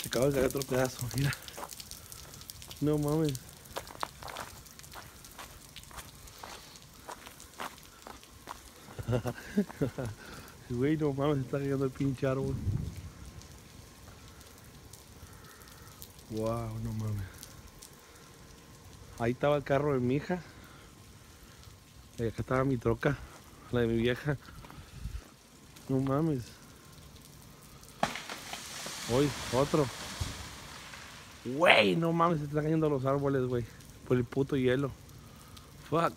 acaba de caer otro pedazo, mira. No mames. Güey, no mames, se está cayendo el pinche árbol. Wow, no mames. Ahí estaba el carro de mi hija. Y acá estaba mi troca, la de mi vieja. No mames. Hoy, otro. Güey, no mames, se están cayendo los árboles, güey. Por el puto hielo. Fuck.